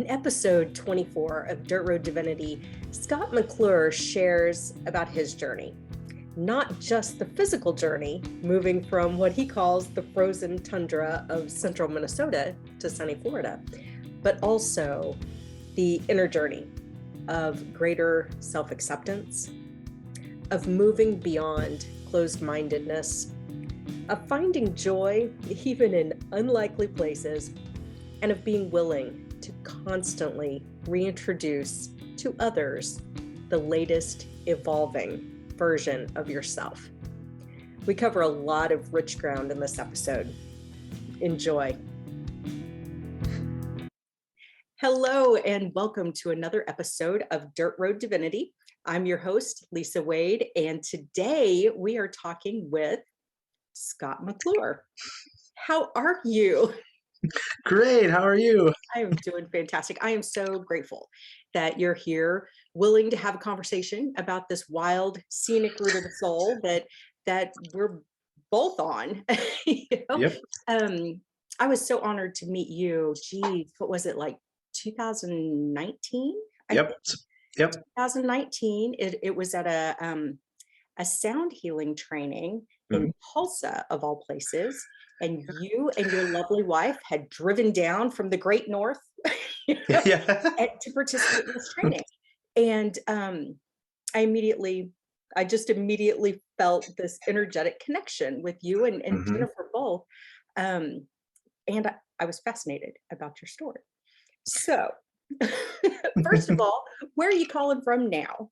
In episode 24 of Dirt Road Divinity, Scott McClure shares about his journey. Not just the physical journey, moving from what he calls the frozen tundra of central Minnesota to sunny Florida, but also the inner journey of greater self-acceptance, of moving beyond closed-mindedness, of finding joy even in unlikely places, and of being willing to constantly reintroduce to others the latest evolving version of yourself. We cover a lot of rich ground in this episode. Enjoy. Hello, and welcome to another episode of Dirt Road Divinity. I'm your host, Lisa Wade, and today we are talking with Scott McClure. How are you? Great. How are you? I am doing fantastic. I am so grateful that you're here, willing to have a conversation about this wild, scenic route of the soul that we're both on. Yep. I was so honored to meet you. Geez, what was it, like 2019? Yep. 2019. It was at a sound healing training in Tulsa, of all places. And you and your lovely wife had driven down from the great north to participate in this training. And I just immediately felt this energetic connection with you and Jennifer both. And I was fascinated about your story. So first of all, where are you calling from now?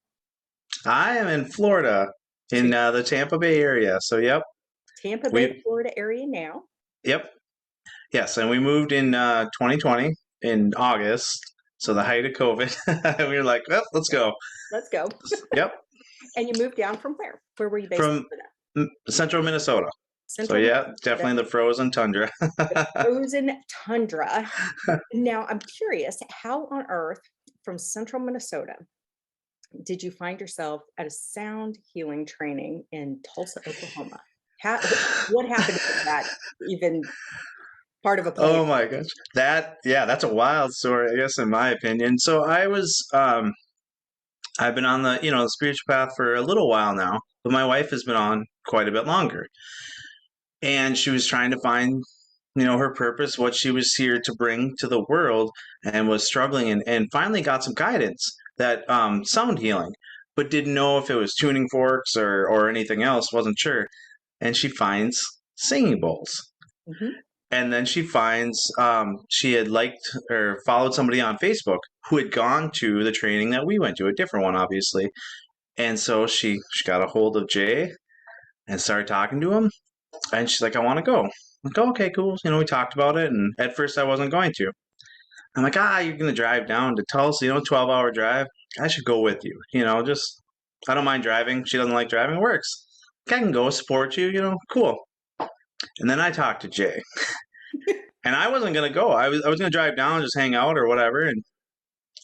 I am in Florida, in the Tampa Bay area. So, yep. Tampa Bay, Florida area now. Yep. Yes, and we moved in 2020 in August, so the height of COVID. We were like, well, let's go. Let's go. Yep. And you moved down from where? Where were you based? From central Minnesota. Definitely the frozen tundra. The frozen tundra. Now, I'm curious, how on earth from central Minnesota did you find yourself at a sound healing training in Tulsa, Oklahoma? What happened to that even part of a plan? Oh my gosh. That's a wild story, I guess, in my opinion. So I was, I've been on the spiritual path for a little while now, but my wife has been on quite a bit longer. And she was trying to find, her purpose, what she was here to bring to the world, and was struggling and finally got some guidance that sound healing, but didn't know if it was tuning forks or anything else, wasn't sure. And she finds singing bowls. And then she finds she had liked or followed somebody on Facebook who had gone to the training that we went to, a different one, obviously. And so she got a hold of Jay and started talking to him. And she's like, I want to go. I'm like, oh, okay, cool. We talked about it. And at first I wasn't going to. I'm like, you're going to drive down to Tulsa, 12-hour drive. I should go with you. I don't mind driving. She doesn't like driving. It works. I can go support you, cool. And then I talked to Jay. And I wasn't going to go. I was going to drive down, just hang out or whatever.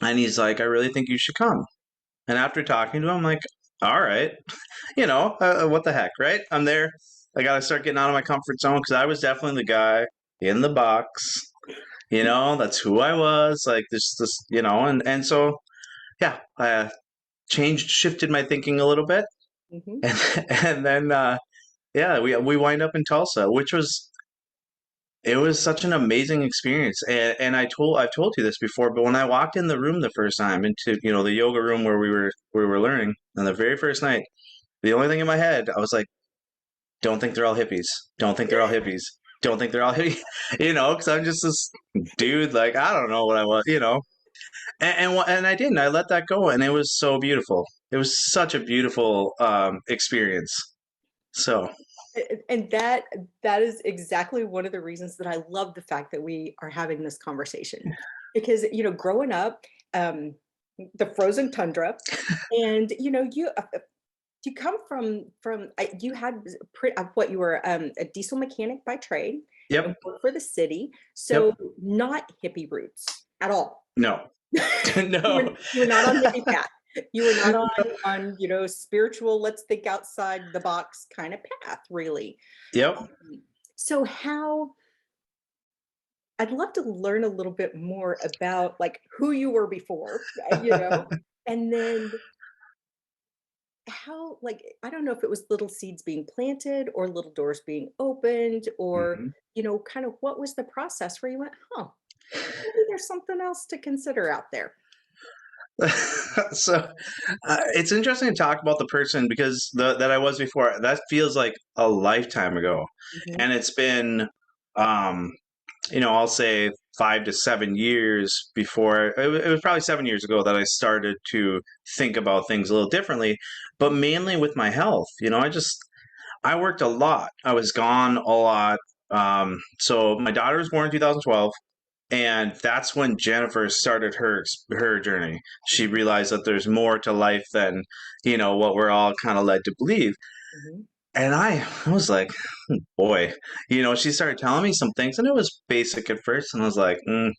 And he's like, I really think you should come. And after talking to him, I'm like, all right, what the heck, right? I'm there. I got to start getting out of my comfort zone because I was definitely the guy in the box. That's who I was. Like this, and so, yeah, I shifted my thinking a little bit. And then, we wind up in Tulsa, which was such an amazing experience. And I've told you this before, but when I walked in the room the first time into, the yoga room where we were learning on the very first night, the only thing in my head, I was like, don't think they're all hippies. Don't think they're all hippies. Don't think they're all hippies, because I'm just this dude, like, I don't know what I was, and I didn't. I let that go, and it was so beautiful. It was such a beautiful experience. So, and that is exactly one of the reasons that I love the fact that we are having this conversation, because growing up, the frozen tundra, and you come from you had what you were a diesel mechanic by trade. Yep. For the city, so not hippie roots at all. No. No. You were not on hippie path. You were not on spiritual, let's think outside the box kind of path, really. Yep. So how I'd love to learn a little bit more about like who you were before, and then how, like, I don't know if it was little seeds being planted or little doors being opened or, Mhm. kind of what was the process where you went, huh, maybe there's something else to consider out there. So it's interesting to talk about the person because that I was before. That feels like a lifetime ago, Mhm, and it's been, um, I'll say 5 to 7 years before. It was probably 7 years ago that I started to think about things a little differently, but mainly with my health. I worked a lot. I was gone a lot. So my daughter was born in 2012. And that's when Jennifer started her journey. She mhm, realized that there's more to life than, what we're all kind of led to believe. mhm, And I was like, boy, she started telling me some things, and it was basic at first, and I was like, no,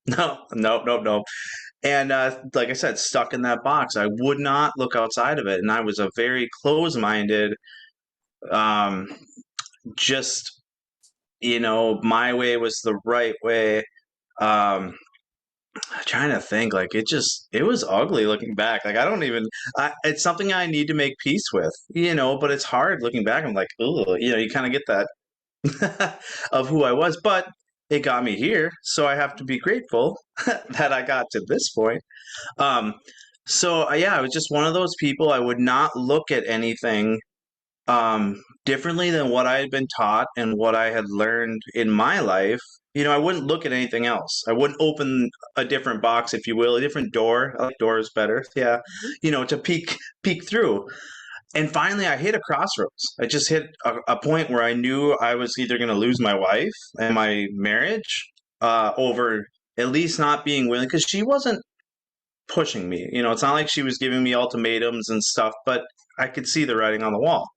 no, no, no, no. And like I said, stuck in that box. I would not look outside of it, and I was a very close-minded, um, just my way was the right way. Um, Trying to think, like it was ugly looking back. Like I don't even, it's something I need to make peace with, but it's hard looking back. I'm like, oh, you kind of get that of who I was, but it got me here. So I have to be grateful that I got to this point. Um, so yeah, I was just one of those people. I would not look at anything differently than what I had been taught and what I had learned in my life. I wouldn't look at anything else. I wouldn't open a different box, if you will, a different door. I like doors better. Yeah. mhm, To peek through. And finally I hit a crossroads. I just hit a point where I knew I was either going to lose my wife and my marriage over at least not being willing, because she wasn't pushing me. It's not like she was giving me ultimatums and stuff, but I could see the writing on the wall.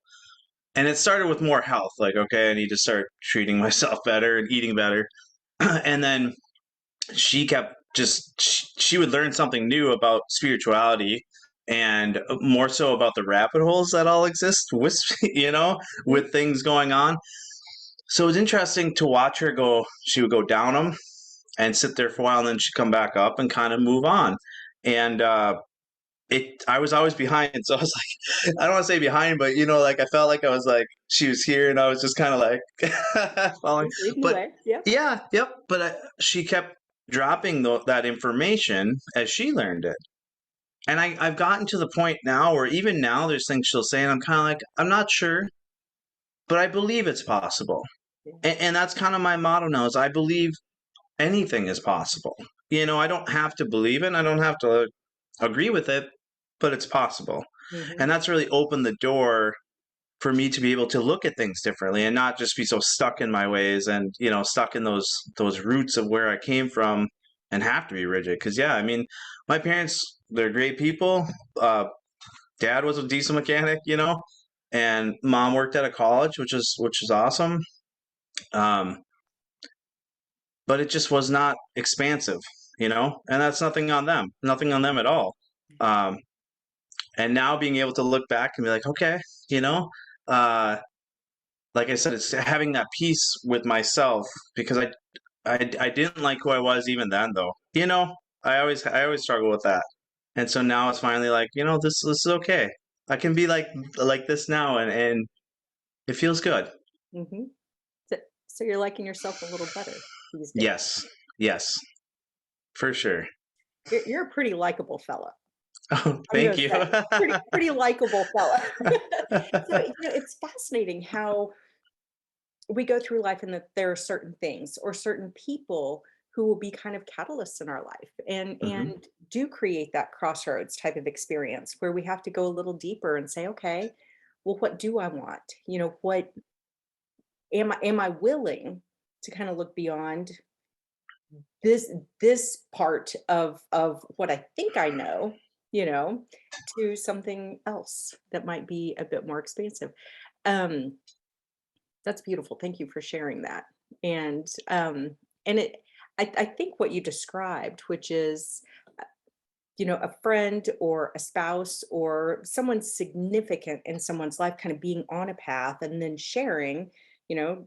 And it started with more health, like, okay, I need to start treating myself better and eating better. And then she kept she would learn something new about spirituality, and more so about the rabbit holes that all exist with mhm, with things going on. So it was interesting to watch her go. She would go down them and sit there for a while, and then she'd come back up and kind of move on. And I was always behind, so I was like, I don't want to say behind, but like I felt like I was like she was here, and I was just kind of like following. just leading the But way. Yep. yeah, yep. But she kept dropping that information as she learned it, and I've gotten to the point now where even now there's things she'll say, and I'm kind of like, I'm not sure, but I believe it's possible, Yeah. and that's kind of my motto now, is I believe anything is possible. I don't have to believe it, I don't have to agree with it, but it's possible. Mhm, And that's really opened the door for me to be able to look at things differently and not just be so stuck in my ways and, stuck in those roots of where I came from and have to be rigid. Cause yeah, I mean, my parents, they're great people. Uh, Dad was a diesel mechanic, and mom worked at a college, which is awesome. Um, but it just was not expansive, and that's nothing on them at all. Um, and now being able to look back and be like, okay, you know, uh, like I said, it's having that peace with myself, because I didn't like who I was even then, though. I always struggle with that, and so now it's finally like, this is okay. I can be like this now, and it feels good. mhm. So, so you're liking yourself a little better these days. Yes, yes, for sure. You're a pretty likable fella. Oh, I'm thank gonna you. say, pretty likable fella. So, it's fascinating how we go through life and that there are certain things or certain people who will be kind of catalysts in our life and Hmm. do create that crossroads type of experience where we have to go a little deeper and say, okay, well, what do I want? What am I willing to kind of look beyond this part of what I think I know, you know, to something else that might be a bit more expansive. Um, that's beautiful. Thank you for sharing that. And I think what you described, which is, a friend or a spouse or someone significant in someone's life, kind of being on a path and then sharing, you know,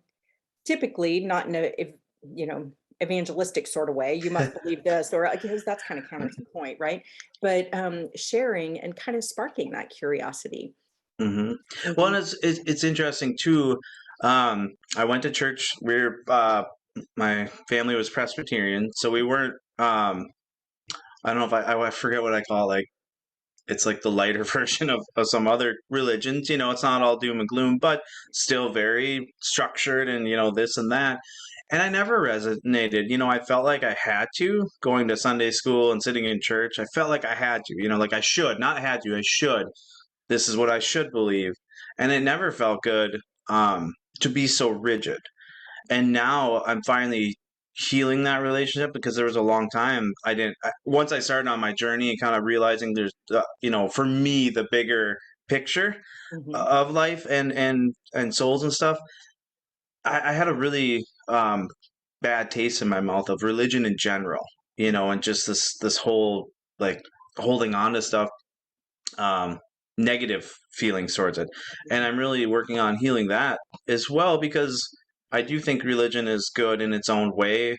typically not in a if you know evangelistic sort of way. You must believe this, or because that's kind of counter to the point, right? But sharing and kind of sparking that curiosity. Hmm. And Well, and being, it's interesting too. I went to church. My family was Presbyterian, so we weren't. I don't know if I forget what I call it, like it's like the lighter version of some other religions. It's not all doom and gloom, but still very structured and this and that. And I never resonated. I felt like I had to going to Sunday school and sitting in church. I felt like I had to. Like I should, not had to. I should. This is what I should believe, and it never felt good to be so rigid. And now I'm finally healing that relationship because there was a long time I didn't. Once I started on my journey and kind of realizing there's, for me, the bigger picture mhm. of life and souls and stuff. I had a really bad taste in my mouth of religion in general, and just this whole like holding on to stuff, um, negative feelings towards it. And I'm really working on healing that as well because I do think religion is good in its own way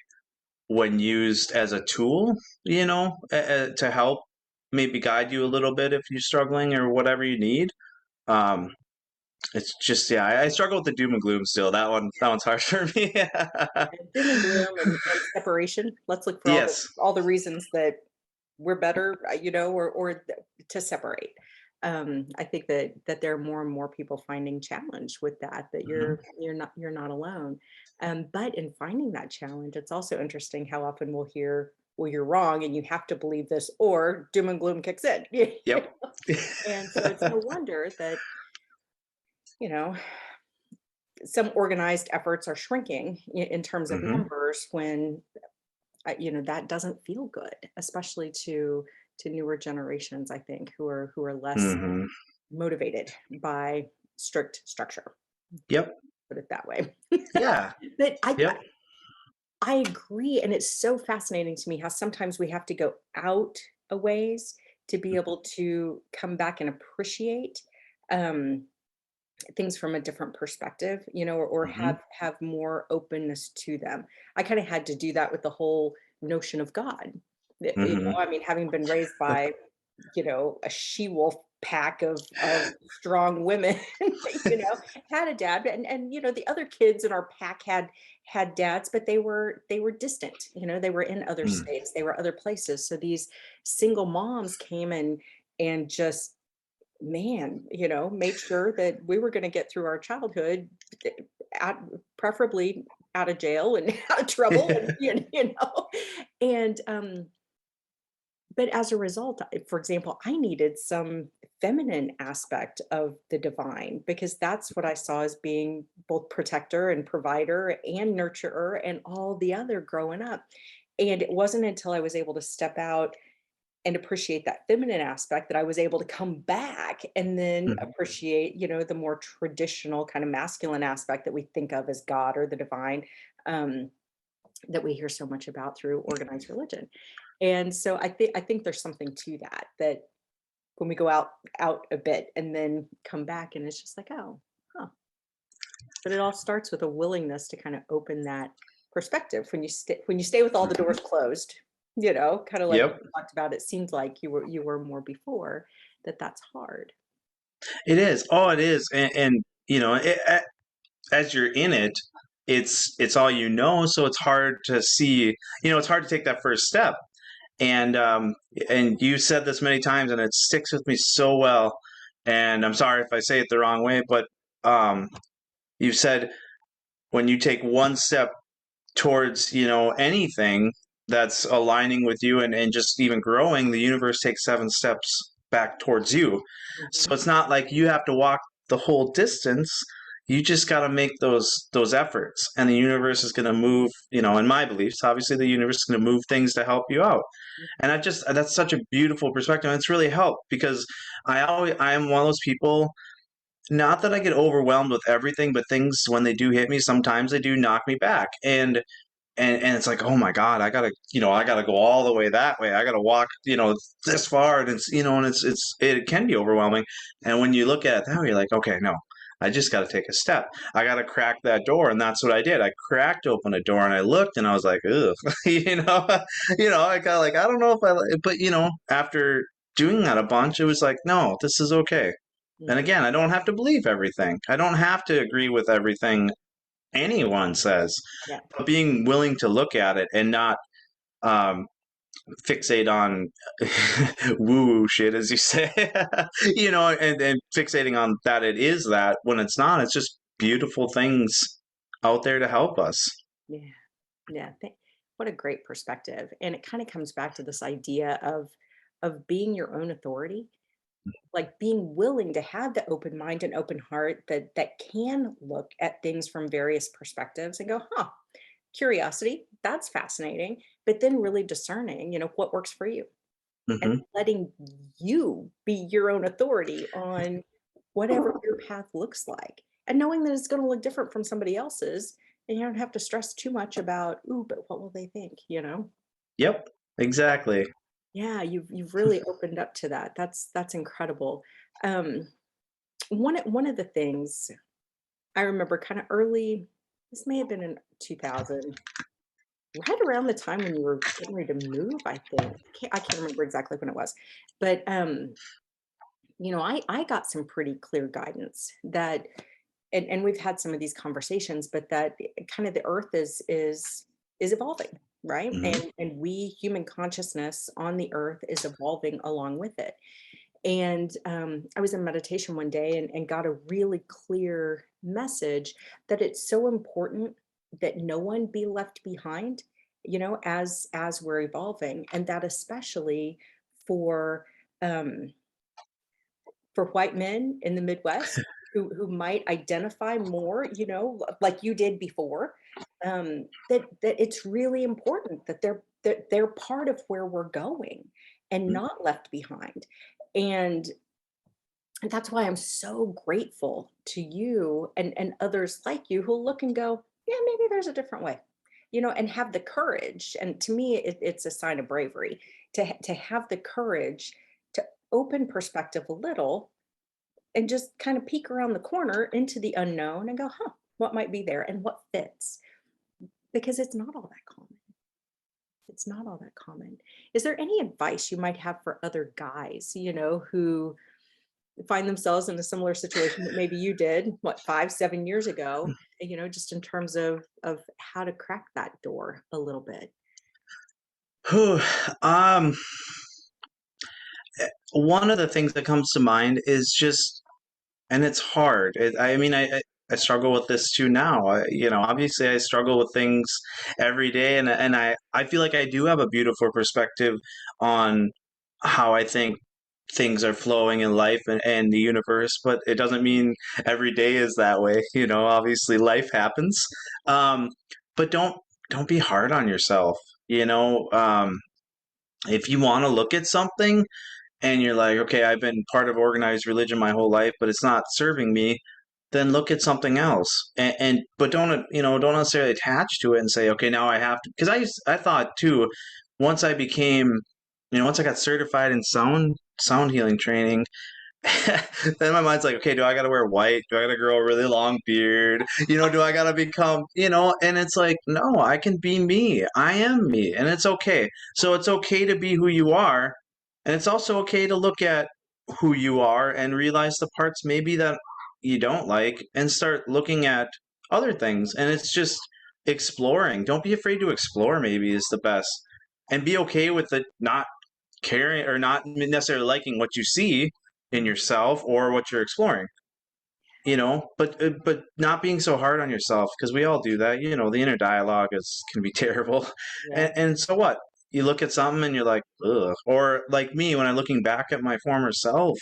when used as a tool, to help maybe guide you a little bit if you're struggling or whatever you need. Um, it's just, yeah, I struggle with the doom and gloom still. That one's hard for me. And doom and gloom and separation. Let's look for Yes. all the reasons that we're better, to separate. I think that there are more and more people finding challenge with that. That Hmm. you're not alone. But in finding that challenge, it's also interesting how often we'll hear, "Well, you're wrong, and you have to believe this," or doom and gloom kicks in. Yep. And so it's no wonder that you know some organized efforts are shrinking in terms of Hmm. numbers when that doesn't feel good, especially to newer generations, I think, who are less Hmm. motivated by strict structure, Yep. put it that way. Yeah. But I Yep. I agree, and it's so fascinating to me how sometimes we have to go out a ways to be able to come back and appreciate um, things from a different perspective, or Hmm. have more openness to them. I kind of had to do that with the whole notion of God. Hmm. I mean, having been raised by, a she-wolf pack of strong women, had a dad, and the other kids in our pack had dads, but they were distant. They were in other states, they were other places. So these single moms came and just made sure that we were going to get through our childhood, eh, out, preferably out of jail and out of trouble, and and but as a result, for example, I needed some feminine aspect of the divine because that's what I saw as being both protector and provider and nurturer and all the other growing up. And it wasn't until I was able to step out and appreciate that feminine aspect that I was able to come back and then Hmm. appreciate, the more traditional kind of masculine aspect that we think of as God or the divine, um, that we hear so much about through organized religion. And so I think there's something to that, that when we go out a bit and then come back and it's just like, oh, huh. But it all starts with a willingness to kind of open that perspective when you stay with all the Hmm. doors closed, kind of like Yep. we talked about. It seems like you were more before, that's hard. It is. Oh, it is. And as you're in it, it's all so it's hard to see. It's hard to take that first step. And you said this many times, and it sticks with me so well. And I'm sorry if I say it the wrong way, but um, you said when you take one step towards anything that's aligning with you and just even growing, the universe takes seven steps back towards you. So Mhm. it's not like you have to walk the whole distance. You just got to make those efforts, and the universe is going to move. In my beliefs, obviously, the universe is going to move things to help you out. And that's such a beautiful perspective. And it's really helped because I am one of those people. Not that I get overwhelmed with everything, but things when they do hit me, sometimes they do knock me back. And it's like, oh my God, I gotta go all the way that way. I gotta walk this far, and it can be overwhelming. And when you look at it that way, you're like, okay, no, I just got to take a step. I got to crack that door, and that's what I did. I cracked open a door, and I looked, and I was like, ugh, you know, I kind of like, I don't know if I, but after doing that a bunch, it was like, no, this is okay. And Mhm. again, I don't have to believe everything. I don't have to agree with everything anyone says, Yeah. but being willing to look at it and not um, fixate on woo woo shit, as you say, and fixating on that it is that when it's not, it's just beautiful things out there to help us. Yeah. Yeah. What a great perspective. And it kind of comes back to this idea of being your own authority, like being willing to have the open mind and open heart that can look at things from various perspectives and go, huh, curiosity, that's fascinating, but then really discerning, what works for you and Hmm. letting you be your own authority on whatever your path looks like. And knowing that it's going to look different from somebody else's, and you don't have to stress too much about, ooh, but what will they think? Yep, exactly. Yeah, you've really opened up to that. That's incredible. Um, one of the things I remember kind of early, this may have been in 2000, right around the time when you were getting ready to move, I think. I can't remember exactly when it was, but I got some pretty clear guidance that, and we've had some of these conversations, but that kind of the earth is evolving, right? Hmm. And we human consciousness on the earth is evolving along with it. And I was in meditation one day and got a really clear message that it's so important that no one be left behind, as we're evolving, and that especially for um, for white men in the Midwest who might identify more, like you did before, that it's really important that they're part of where we're going and not left behind. And that's why I'm so grateful to you and others like you who look and go, yeah, maybe there's a different way, and have the courage. And to me, it's a sign of bravery to have the courage to open perspective a little and just kind of peek around the corner into the unknown and go, huh, what might be there and what fits? Because it's not all that common. It's not all that common. Is there any advice you might have for other guys, who find themselves in a similar situation that maybe you did, what, 5, 7 years ago, just in terms of how to crack that door a little bit? um, One of the things that comes to mind is just, and it's hard. I mean, I struggle with this too now. Obviously, I struggle with things every day, and I feel like I do have a beautiful perspective on how I think things are flowing in life and the universe, but it doesn't mean every day is that way. Obviously, life happens, um, but don't be hard on yourself. If you want to look at something and you're like, okay, I've been part of organized religion my whole life, but it's not serving me, then look at something else. And but don't necessarily attach to it and say, okay, now I have to. Because I thought too, once I became, once I got certified in sound healing training, then my mind's like, okay, do I got to wear white? Do I got to grow a really long beard? Do I got to become, and it's like, no, I can be me. I am me, and it's okay. So it's okay to be who you are. And it's also okay to look at who you are and realize the parts maybe that you don't like and start looking at other things. And it's just exploring. Don't be afraid to explore, maybe is the best. And be okay with it not caring or not necessarily liking what you see in Mhm. yourself or what you're exploring. But not being so hard on yourself, because we all do that. The inner dialogue is can be terrible. Yeah. And so what, you look at something and you're like, ugh. Or like me, when I'm looking back at my former self,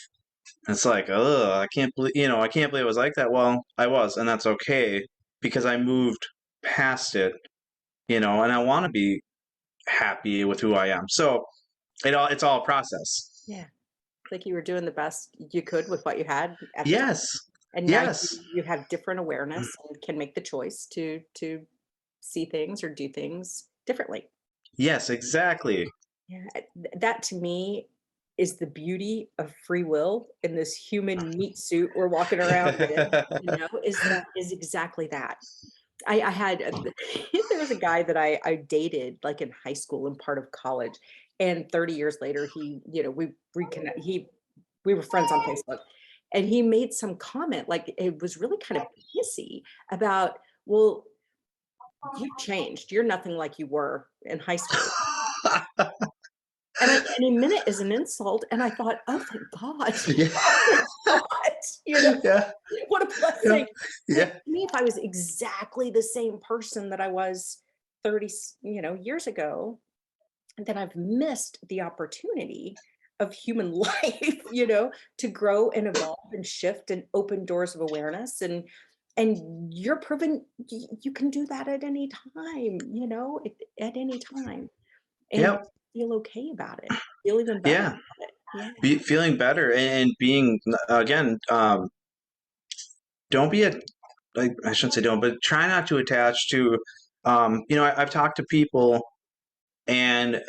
it's like, ugh, I can't believe it was like that. Well, I was, and that's okay, because I moved past it, and I want to be happy with who I am. So it's all a process. Yeah. Like you were doing the best you could with what you had at the time. Yes. And now Yes. you have different awareness and can make the choice to see things or do things differently. Yes, exactly. Yeah, that to me, is the beauty of free will in this human meat suit we're walking around in, is exactly that. I had there was a guy that I dated like in high school and part of college, and 30 years later we reconnect we were friends on Facebook, and he made some comment like it was really kind of pissy about, well, you've changed. You're nothing like you were in high school. And he meant it as an insult, and I thought, "Oh, thank God." Yeah. Thank God, you know? Yeah. What a Yeah. blessing. But Yeah. to me, if I was exactly the same person that I was 30, years ago, then I've missed the opportunity of human life, to grow and evolve and shift and open doors of awareness. And you're proven you can do that at any time, at any time, and Yep. feel okay about it, feel even better Yeah. about it. Yeah. Feeling better and being again, don't be a like I shouldn't say don't, but try not to attach to. I've talked to people, and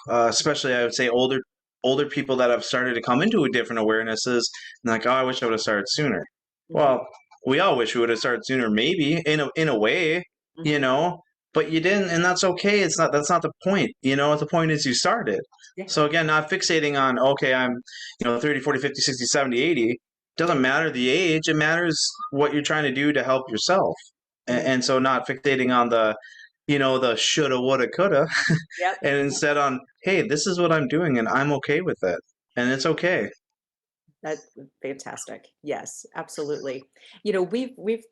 especially I would say older people that have started to come into different awarenesses, and like, oh, I wish I would have started sooner. Mhm, Well, we all wish we would have started sooner, maybe in a way, you mhm. know, but you didn't, and that's okay. That's not the point. The point is you started. Yeah. So again, not fixating on, okay, I'm 30, 40, 50, 60, 70, 80. Doesn't matter the age. It matters what you're trying to do to help yourself. And, Yeah. and so not fixating on the shoulda, woulda, coulda, Yep. and instead on, hey, this is what I'm doing and I'm okay with it. And it's okay. That's fantastic. Yes, absolutely. We've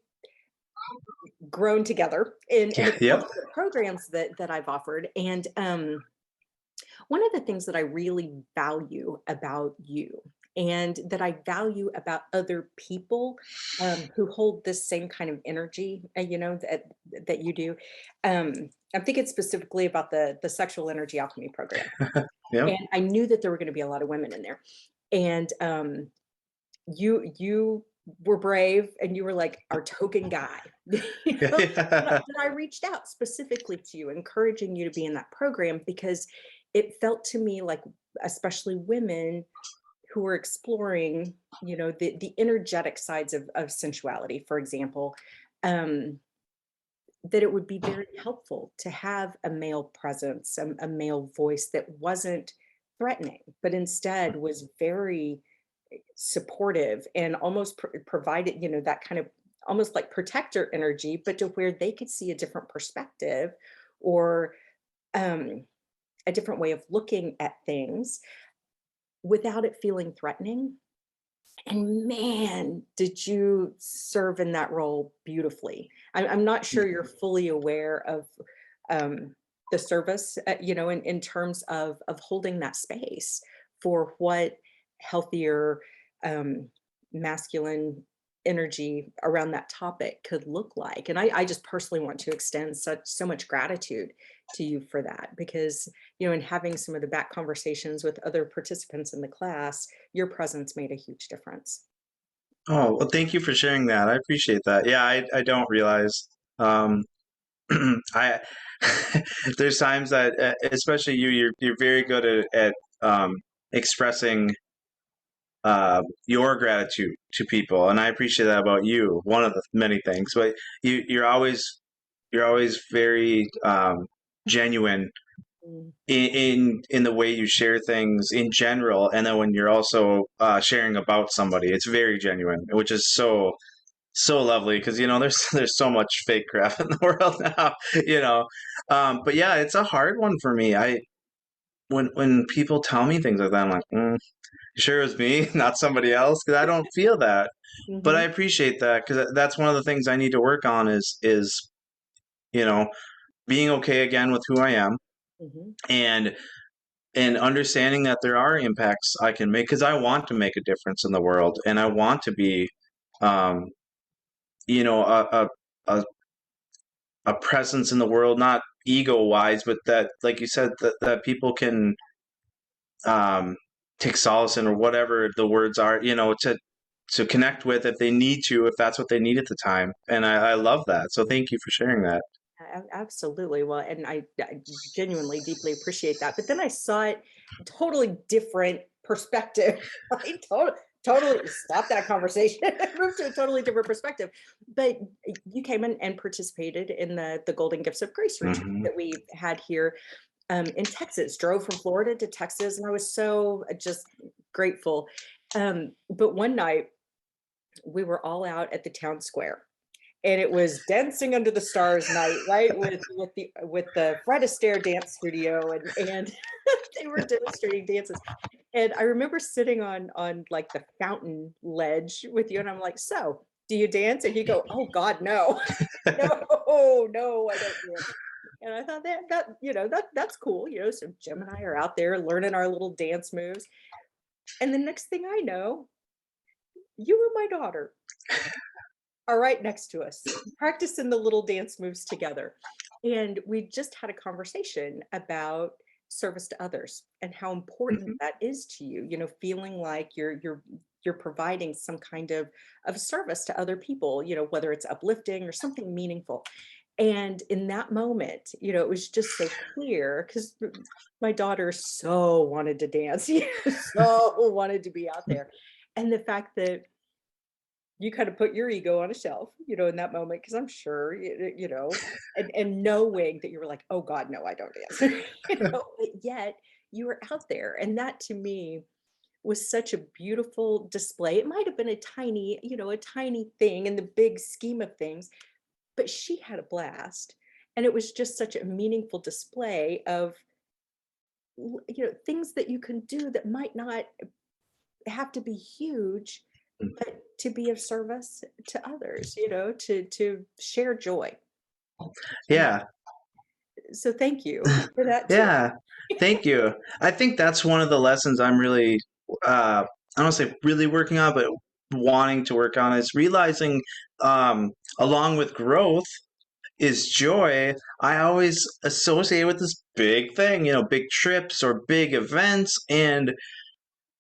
grown together in Yeah. a Yep. couple of programs that I've offered, and one of the things that I really value about you, and that I value about other people who hold this same kind of energy, that you do. I'm thinking specifically about the sexual energy alchemy program, Yep. and I knew that there were going to be a lot of women in there, and you were brave, and you were like our token guy. Yeah. But I reached out specifically to you, encouraging you to be in that program, because it felt to me like, especially women who were exploring, the energetic sides of sensuality, for example, um, that it would be very helpful to have a male presence, a male voice that wasn't threatening, but instead was very supportive and almost provided, that kind of almost like protector energy, but to where they could see a different perspective, or um, a different way of looking at things without it feeling threatening. And man, did you serve in that role beautifully. I'm not sure you're fully aware of um, the service, in terms of holding that space for what healthier um, masculine energy around that topic could look like. And I just personally want to extend so much gratitude to you for that, because in having some of the back conversations with other participants in the class, your presence made a huge difference. Oh, well, thank you for sharing that. I appreciate that. Yeah, I don't realize. Um, I there's times that, especially you're very good at expressing your gratitude to people, and I appreciate that about you. One of the many things, but you're always very genuine Mm. in the way you share things in general, and then when you're also sharing about somebody, it's very genuine, which is so lovely, because there's so much fake crap in the world now. But yeah, it's a hard one for me. When people tell me things like that, I'm like, you sure it was me, not somebody else, because I don't feel that. But I Mhm, appreciate that, because that's one of the things I need to work on is you know being okay again with who I am, mhm, and understanding that there are impacts I can make, because I want to make a difference in the world, and I want to be um, you know a, a, a a presence in the world, not ego wise, but that, like you said, that people can um, take solace in, or whatever the words are, to connect with if they need to, if that's what they need at the time. And I love that. So thank you for sharing that. Absolutely. Well, and I genuinely deeply appreciate that. But then I saw it totally different perspective. Right? Totally stop that conversation and move to a totally different perspective. But you came in and participated in the Golden Gifts of Grace retreat Hmm. that we had here in Texas. Drove from Florida to Texas, and I was so just grateful. But one night we were all out at the town square, and it was dancing under the stars night, right? With the Fred Astaire dance studio, and they were demonstrating dances. And I remember sitting on like the fountain ledge with you, and I'm like, "So, do you dance?" And you go, "Oh God, no, no, I don't dance." And I thought that's cool. So Jim and I are out there learning our little dance moves, and the next thing I know, you and my daughter are right next to us, practicing the little dance moves together. And we just had a conversation about service to others and how important Hmm. that is to you, feeling like you're providing some kind of service to other people, whether it's uplifting or something meaningful. And in that moment, it was just so clear because my daughter so wanted to dance, so wanted to be out there. And the fact that you kind of put your ego on a shelf, in that moment, because I'm sure, and knowing that you were like, oh God, no, I don't dance, but yet you were out there. And that to me was such a beautiful display. It might have been a tiny thing in the big scheme of things, but she had a blast. And it was just such a meaningful display of, things that you can do that might not have to be huge, but to be of service to others, to share joy. And Yeah. so thank you for that too. Yeah. Thank you. I think that's one of the lessons I'm really, I don't say really working on, but wanting to work on is realizing, along with growth is joy. I always associate with this big thing, big trips or big events, and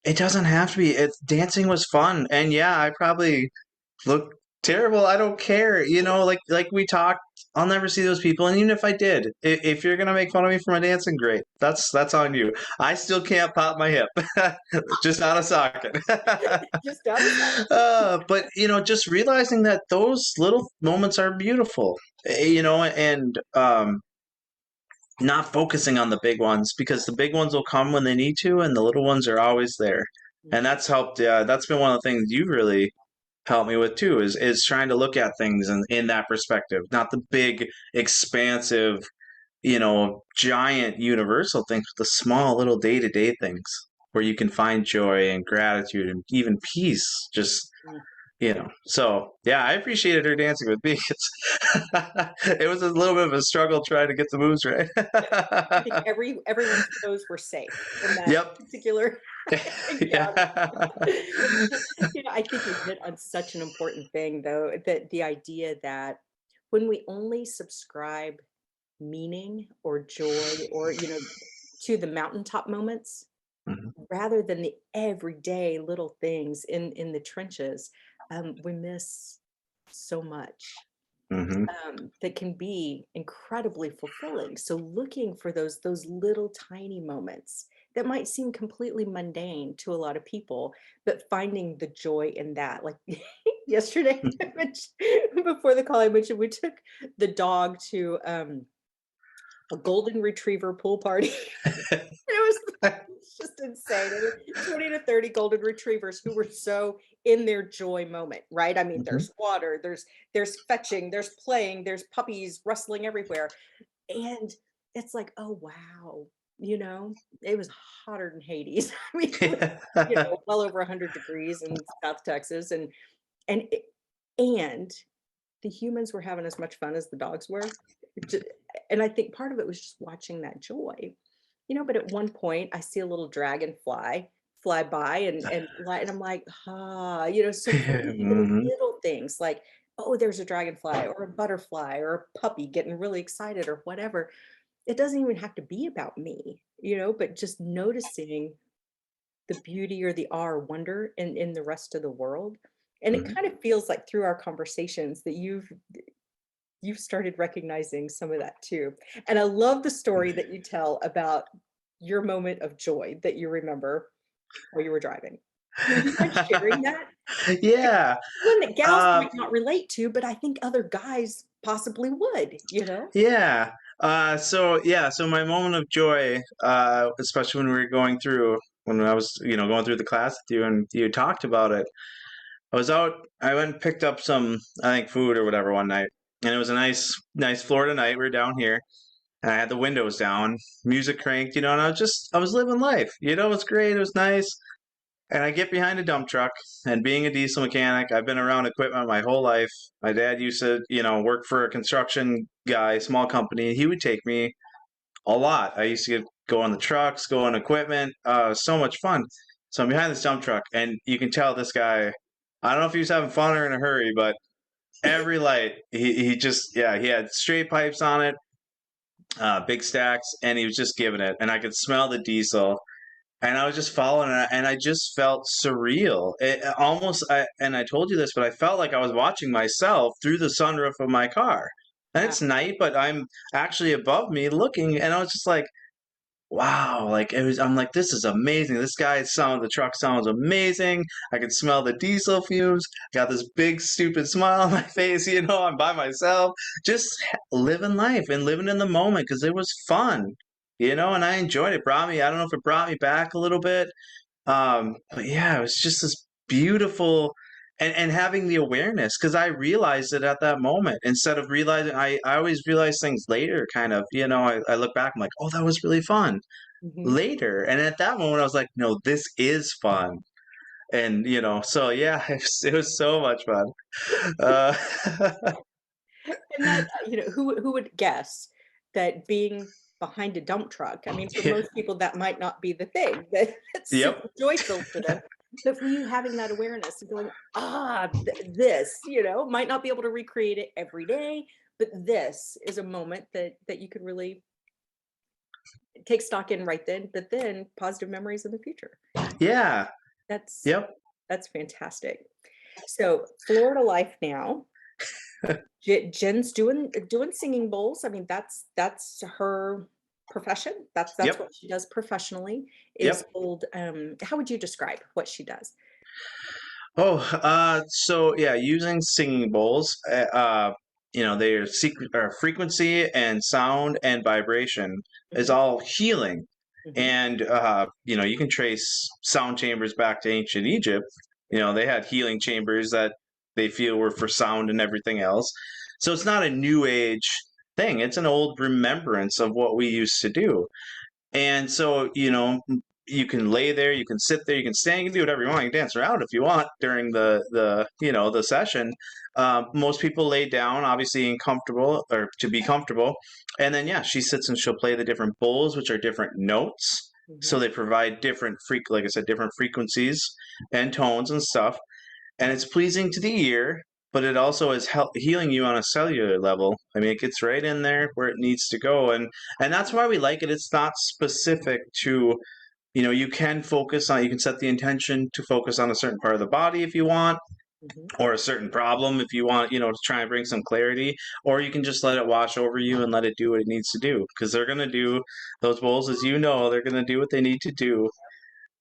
it doesn't have to be. Dancing was fun, and yeah, I probably look terrible. I don't care. Like we talked, I'll never see those people. And even if I did, if you're gonna make fun of me for my dancing, great. That's on you. I still can't pop my hip, just out of socket. Just out of sight. But just realizing that those little moments are beautiful. And not focusing on the big ones because the big ones will come when they need to, and the little ones are always there. And that's helped. Yeah, that's been one of the things you've really help me with too is trying to look at things in that perspective, not the big expansive giant universal things, but the small little day-to-day things where you can find joy and gratitude and even peace. Just Mm. so yeah, I appreciated her dancing with me. It was a little bit of a struggle trying to get the moves right. I think everyone's toes were safe in that Yep. particular encounter. Yeah. I think you hit on such an important thing, though, that the idea that when we only subscribe meaning or joy or, to the mountaintop moments, Mhm. rather than the everyday little things in the trenches, we miss so much Mhm. that can be incredibly fulfilling. So looking for those little tiny moments that might seem completely mundane to a lot of people, but finding the joy in that. Like yesterday, before the call, I mentioned we took the dog to a golden retriever pool party. It's just insane. I mean, 20 to 30 golden retrievers who were so in their joy moment, right? I mean, Mhm. there's water, there's fetching, there's playing, there's puppies rustling everywhere. And it's like, oh wow, it was hotter than Hades. I mean, it was, well over 100 degrees in South Texas. And it, and the humans were having as much fun as the dogs were. Ju- And I think part of it was just watching that joy, but at one point I see a little dragonfly fly by and I'm like, so for me, even Mhm. little things like, oh, there's a dragonfly or a butterfly or a puppy getting really excited or whatever. It doesn't even have to be about me, but just noticing the beauty or the awe or wonder in the rest of the world. And it Mhm. kind of feels like through our conversations that you've started recognizing some of that too. And I love the story that you tell about your moment of joy that you remember while you were driving. Would you mind sharing that? It's Yeah. one that gals Uh, might not relate to, but I think other guys possibly would, you know? yeah. So my moment of joy, especially when we were when I was, going through the class with you and you talked about it, I went and picked up some, I think, food or whatever one night. And it was a nice Florida night. We were down here and I had the windows down, music cranked, and I was living life. It was great. It was nice. And I get behind a dump truck, and being a diesel mechanic, I've been around equipment my whole life. My dad used to, work for a construction guy, small company. He would take me a lot. I used to go on the trucks, go on equipment. So much fun. So I'm behind this dump truck, and you can tell this guy. I don't know if he was having fun or in a hurry, but every light, he just he had straight pipes on it, big stacks, and he was just giving it. And I could smell the diesel, and I was just following it, and I just felt surreal. And I told you this, but I felt like I was watching myself through the sunroof of my car. And Wow. it's night, but I'm actually above me looking, and I was just like, wow, like I'm like, this is amazing. The truck sounds amazing. I can smell the diesel fumes. Got this big stupid smile on my face, I'm by myself, just living life and living in the moment because it was fun, and I enjoyed it. I don't know if it brought me back a little bit. But yeah, it was just this beautiful and having the awareness because I realized it at that moment instead of realizing I always realize things later, kind of, I look back, I'm like, oh, that was really fun Mhm. later. And at that moment I was like, no, this is fun. And so yeah, it was so much fun. Uh And that, who would guess that being behind a dump truck, I mean, for yeah, most people, that might not be the thing that that's yep. super joy-filled for them. But for you having that awareness and going, this, might not be able to recreate it every day, but this is a moment that you could really take stock in right then, but then positive memories in the future. Yeah. That's Yep. that's fantastic. So Florida life now. Jen's doing singing bowls. I mean, that's her profession. That's Yep. what she does professionally. Is Yep. old. How would you describe what she does? So yeah, using singing bowls, their secret or frequency and sound and vibration is Mhm, all healing, mhm, and you can trace sound chambers back to ancient Egypt. They had healing chambers that they feel were for sound and everything else. So it's not a new age thing; it's an old remembrance of what we used to do. And so, you can lay there, you can sit there, you can stand, you can do whatever you want. You can dance around if you want during the session. Most people lay down, obviously, comfortable or to be comfortable, and then yeah, she sits and she'll play the different bowls, which are different notes. So mhm. they provide like I said, different frequencies and tones and stuff, and it's pleasing to the ear, but it also is healing you on a cellular level. I mean, it gets right in there where it needs to go, and that's why we like it. It's not specific to, you can set the intention to focus on a certain part of the body if you want, Mhm. or a certain problem if you want, to try and bring some clarity, or you can just let it wash over you and let it do what it needs to do because they're going to do those bowls, as they're going to do what they need to do,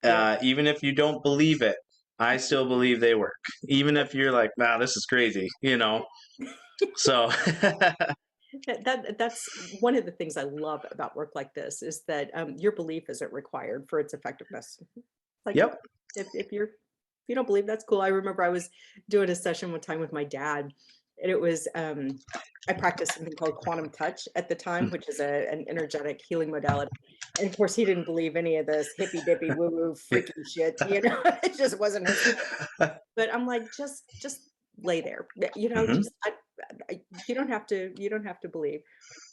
Yeah. even if you don't believe it. I still believe they work, even if you're like, "Wow, this is crazy." So, That's one of the things I love about work like this is that your belief isn't required for its effectiveness. Like, yep, if you don't believe, that's cool. I remember I was doing a session one time with my dad, and it was I practiced something called quantum touch at the time, which is an energetic healing modality. And of course, he didn't believe any of this hippy dippy woo woo freaky shit. It just wasn't his thing. But I'm like, just lay there. hmm Just you don't have to believe.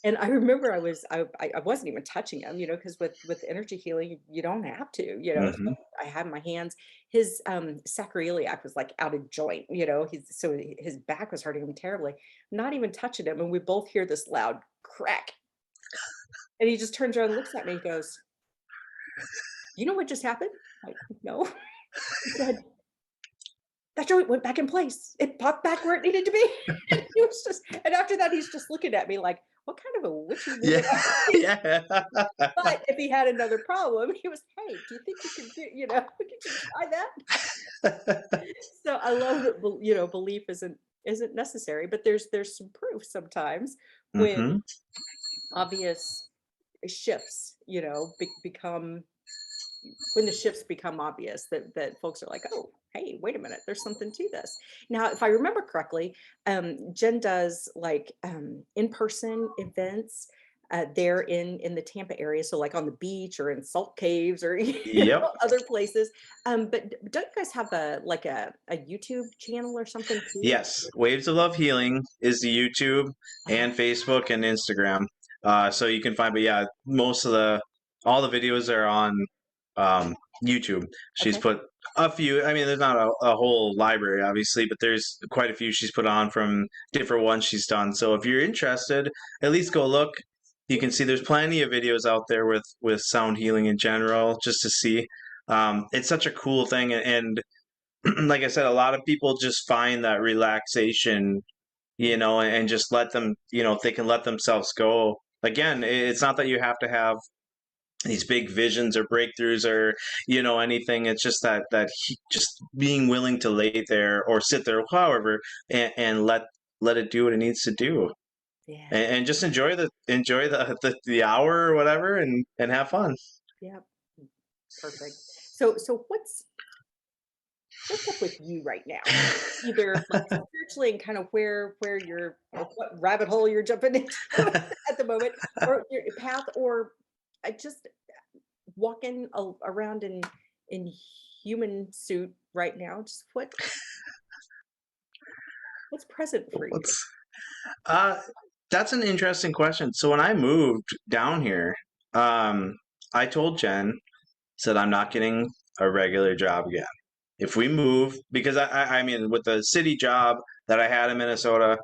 And I remember I wasn't even touching him, because with energy healing, you don't have to, So hmm I had my hands. His sacroiliac was like out of joint, his back was hurting him terribly. Not even touching him, and we both hear this loud crack. And he just turns around and looks at me. He goes, "You know what just happened?" Like, no. He said, that joint went back in place. It popped back where it needed to be. And he was just, and after that, he's just looking at me like, what kind of a witchy woman Yeah. are you? Yeah. But if he had another problem, he was, hey, do you think you can do, could you try that? So I love that, belief isn't necessary, but there's some proof sometimes when Hmm. obvious shifts, become when the shifts become obvious that folks are like, oh, hey, wait a minute, there's something to this. Now, if I remember correctly, Jen does like in-person events there in the Tampa area, so like on the beach or in salt caves or Yep. other places. But don't you guys have a YouTube channel or something too? Yes. Waves of Love Healing is the YouTube Uh-huh. and Facebook and Instagram. So you can find, but yeah, all the videos are on um, YouTube. She's Okay. put a few. I mean, there's not a whole library, obviously, but there's quite a few she's put on from different ones she's done. So if you're interested, at least go look. You can see there's plenty of videos out there with sound healing in general, just to see. It's such a cool thing, and like I said, a lot of people just find that relaxation, and just let them, if they can let themselves go. Again, it's not that you have to have these big visions or breakthroughs or anything. It's just just being willing to lay there or sit there, however, and let it do what it needs to do, Yeah. and just enjoy the hour or whatever, and have fun. Yeah. Perfect. So what's up with you right now? Either like spiritually and kind of where you're or what rabbit hole you're jumping into at the moment, or your path, or just walking around in human suit right now. Just what's present for you? What's uh that's an interesting question. So when I moved down here, I told Jen, said I'm not getting a regular job again. If we move, because I mean, with the city job that I had in Minnesota,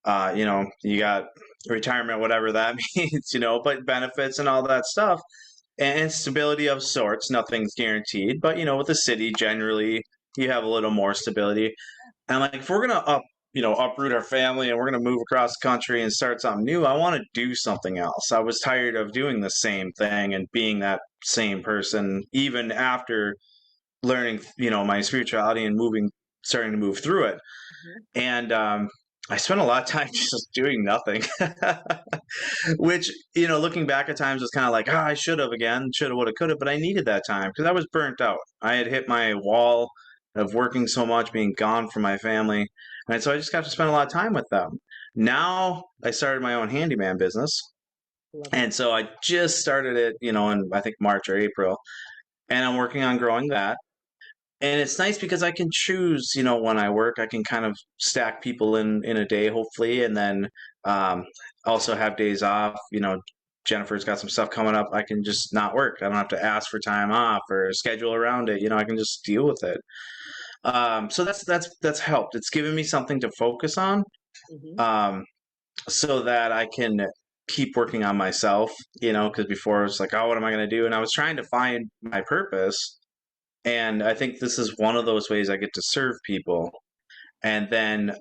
you got retirement, whatever that means, but benefits and all that stuff, and stability of sorts. Nothing's guaranteed, but with the city, generally, you have a little more stability. And like, if we're gonna uproot our family and we're gonna move across the country and start something new, I want to do something else. I was tired of doing the same thing and being that same person, even after learning, my spirituality and starting to move through it. Mhm. And I spent a lot of time just doing nothing, which, looking back at times was kind of like, I should have again, should have, would have, could have, but I needed that time because I was burnt out. I had hit my wall of working so much, being gone from my family. And so I just got to spend a lot of time with them. Now I started my own handyman business. Love it. And so I just started it, in I think March or April. And I'm working on growing that. And it's nice because I can choose, when I work, I can kind of stack people in a day, hopefully, and then um, also have days off. Jennifer's got some stuff coming up. I can just not work. I don't have to ask for time off or schedule around it. I can just deal with it. So that's helped. It's given me something to focus on, Hmm. um, so that I can keep working on myself. Because before it was like, oh, what am I going to do? And I was trying to find my purpose, and I think this is one of those ways I get to serve people. And then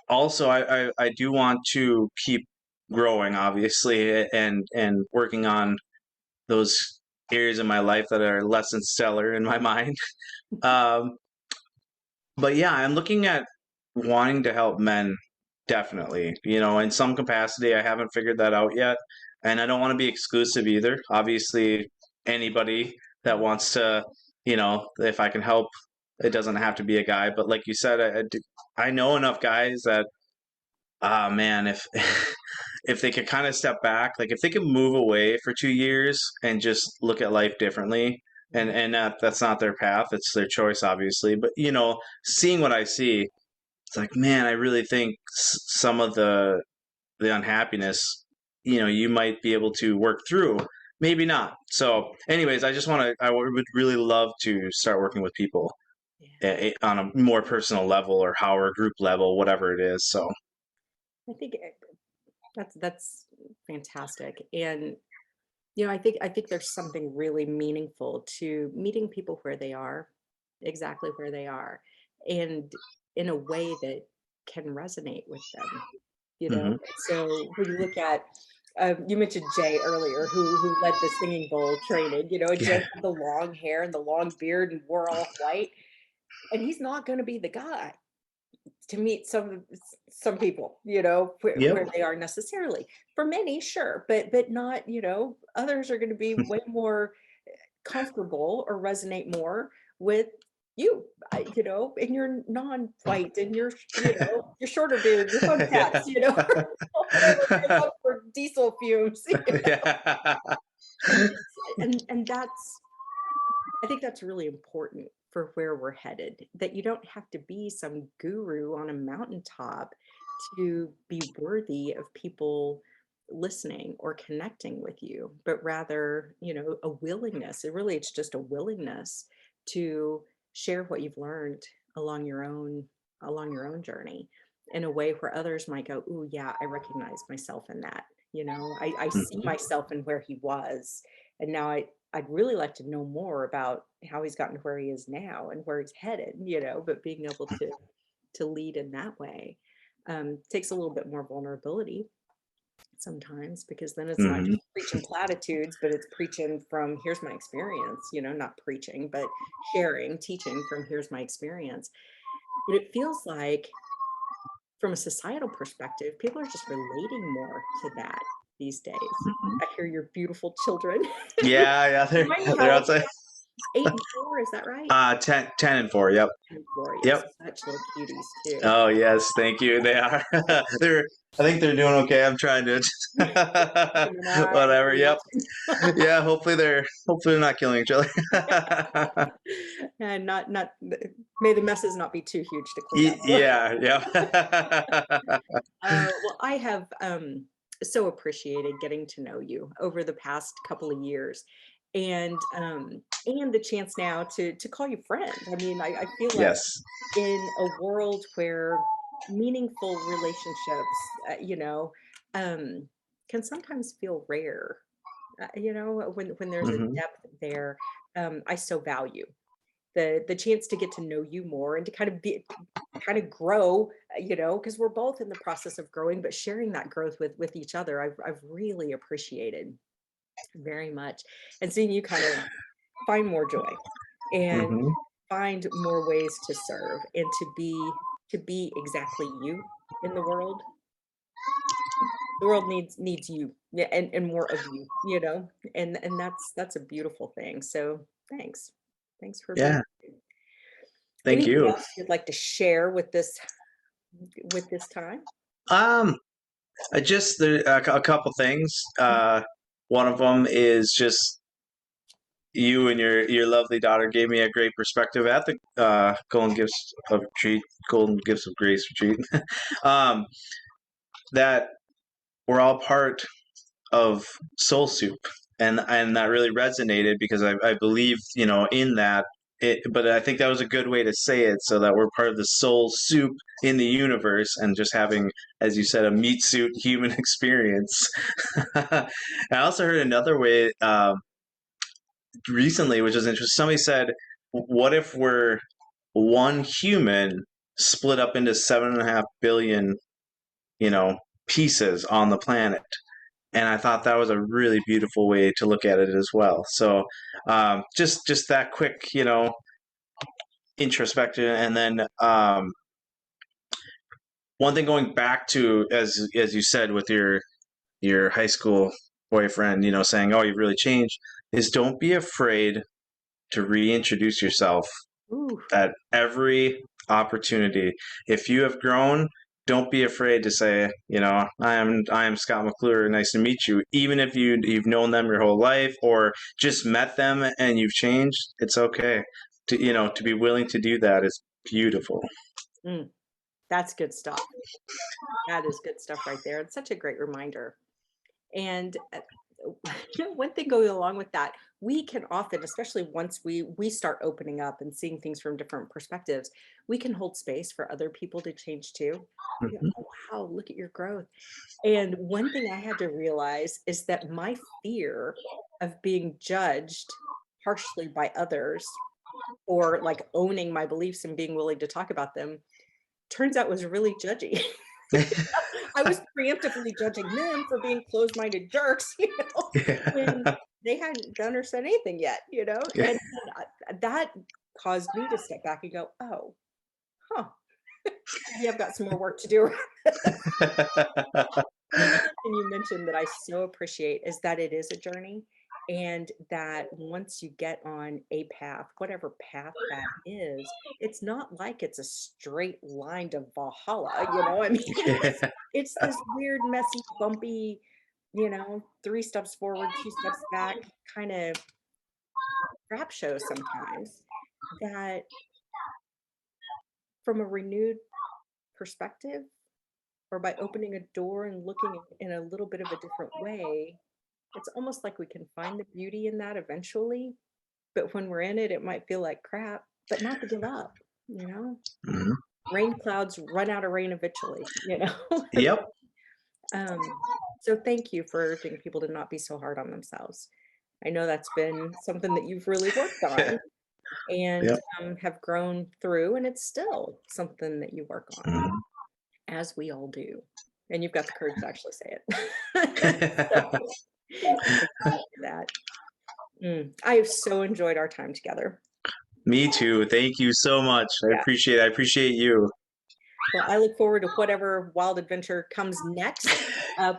also, I do want to keep growing, obviously, and working on those areas of my life that are less than stellar in my mind. Um, but yeah, I'm looking at wanting to help men, definitely. In some capacity, I haven't figured that out yet. And I don't want to be exclusive either. Obviously, anybody that wants to, if I can help, it doesn't have to be a guy. But like you said, I know enough guys that, man, if if they could kind of step back, like if they could move away for 2 years and just look at life differently, and that's not their path, it's their choice, obviously. But seeing what I see, it's like, man, I really think some of the unhappiness, you might be able to work through. Maybe not. So, anyways, I would really love to start working with people Yeah. on a more personal level or how or group level, whatever it is. So, I think that's fantastic. And I think there's something really meaningful to meeting people where they are, exactly where they are, and in a way that can resonate with them, you know? Hmm. So when you look at, you mentioned Jay earlier, who led the singing bowl training, and Jay Yeah. had the long hair and the long beard and wore all white, and he's not going to be the guy to meet some people, Yep. where they are necessarily. For many, sure, but not, others are going to be way more comfortable or resonate more with you, in your non-white and your shorter beard, your fun cats, whatever you're up for diesel fumes. Yeah. And that's I think that's really important for where we're headed, that you don't have to be some guru on a mountaintop to be worthy of people listening or connecting with you, but rather, a willingness. It's just a willingness to share what you've learned along your own journey in a way where others might go, "Ooh, yeah, I recognize myself in that." I see Mhm. myself in where he was, and now I'd really like to know more about how he's gotten to where he is now and where he's headed, but being able to lead in that way takes a little bit more vulnerability sometimes, because then it's not Mhm. just preaching platitudes, but it's preaching from here's my experience, not preaching, but sharing, teaching from here's my experience. But it feels like from a societal perspective, people are just relating more to that these days. I hear your beautiful children. Yeah, yeah, Remind me they're how old outside. 8 and 4, is that right? 10 and 4. Yep. 10 and 4, you're Yep. such little cuties too. Oh yes, thank you. They are. they're. I think they're doing okay. I'm trying to. Keep an eye, Whatever. Yep. watching. Yeah. Hopefully they're not killing each other. And not may the messes not be too huge to clean up. Yeah. Yeah. Well, I have so appreciated getting to know you over the past couple of years, and the chance now to call you friend. I mean, I feel like Yes. in a world where meaningful relationships, um, can sometimes feel rare. When there's a Hmm. depth there, I so value the chance to get to know you more and to kind of grow, because we're both in the process of growing, but sharing that growth with each other, I've really appreciated very much, and seeing you kind of find more joy and Hmm. find more ways to serve and to be exactly you in the world. The world needs you, yeah, and more of you, and that's a beautiful thing. So thanks for being. Yeah. Thank Anything you. else you'd like to share with this time? Um, I just there a couple things. One of them is just you and your lovely daughter gave me a great perspective at the Golden Gifts of Grace retreat. um, that we're all part of Soul Soup, and that really resonated because I believe in that. But I think that was a good way to say it, so that we're part of the soul soup in the universe, and just having, as you said, a meat suit human experience. I also heard another way recently, which was interesting. Somebody said, "What if we're one human split up into 7.5 billion, you know, pieces on the planet?" And I thought that was a really beautiful way to look at it as well. So just that quick, introspection, and then one thing going back to, as you said, with your high school boyfriend, saying, "Oh, you've really changed," is don't be afraid to reintroduce yourself Ooh, at every opportunity. If you have grown, don't be afraid to say, I am Scott McClure. Nice to meet you. Even if you've known them your whole life or just met them and you've changed, it's okay. To be willing to do that is beautiful. mm, that's good stuff. That is good stuff right there. It's such a great reminder. And one thing going along with that, we can often, especially once we start opening up and seeing things from different perspectives, we can hold space for other people to change too. You go, Mhm. oh wow, look at your growth. And one thing I had to realize is that my fear of being judged harshly by others or like owning my beliefs and being willing to talk about them, turns out was really judgy. I was preemptively judging them for being closed-minded jerks, when Yeah. they hadn't done or said anything yet, Yeah. and that caused me to step back and go, oh, huh, maybe I've got some more work to do. The other thing you mentioned that I so appreciate is that it is a journey, and that once you get on a path, whatever path that is, it's not like it's a straight line to Valhalla, I mean, it's this weird, messy, bumpy, 3 steps forward, 2 steps back kind of crap show sometimes, that from a renewed perspective, or by opening a door and looking in a little bit of a different way, it's almost like we can find the beauty in that eventually. But when we're in it, it might feel like crap, but not to give up, you know? Mhm. Rain clouds run out of rain eventually. Yep. Um, so thank you for urging people to not be so hard on themselves. I know that's been something that you've really worked Yeah. on and Yep. have grown through, and it's still something that you work on, Mhm. as we all do. And you've got the courage to actually say it. So, thank you for that. I have so enjoyed our time together. Me too. Thank you so much. I Yeah. appreciate it. I appreciate you. Well, I look forward to whatever wild adventure comes next.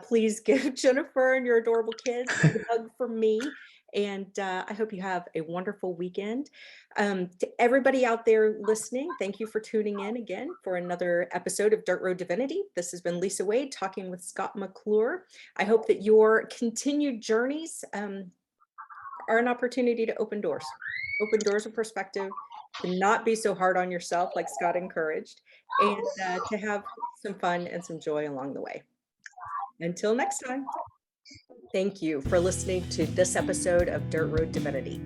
Please give Jennifer and your adorable kids a big hug from me. And I hope you have a wonderful weekend. To everybody out there listening, thank you for tuning in again for another episode of Dirt Road Divinity. This has been Lisa Wade talking with Scott McClure. I hope that your continued journeys are an opportunity to open doors of perspective, to not be so hard on yourself like Scott encouraged, and to have some fun and some joy along the way. Until next time, thank you for listening to this episode of Dirt Road Divinity.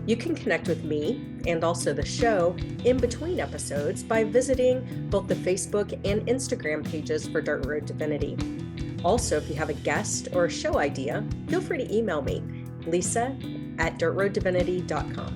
You can connect with me and also the show in between episodes by visiting both the Facebook and Instagram pages for Dirt Road Divinity. Also, if you have a guest or a show idea, feel free to email me, Lisa@dirtroaddivinity.com.